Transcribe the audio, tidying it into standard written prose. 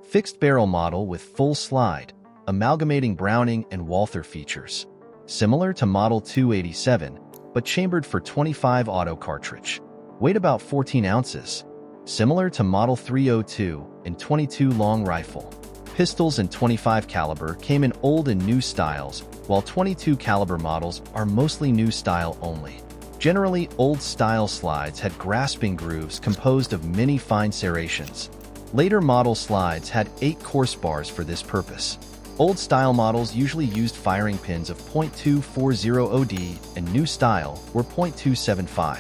Fixed barrel model with full slide, amalgamating Browning and Walther features. Similar to Model 287, but chambered for 25 auto cartridge. Weight about 14 ounces. Similar to Model 302 and 22 long rifle. Pistols in 25 caliber came in old and new styles, while 22 caliber models are mostly new style only. Generally, old style slides had grasping grooves composed of many fine serrations. Later model slides had 8 coarse bars for this purpose. Old style models usually used firing pins of .240 OD and new style were .275.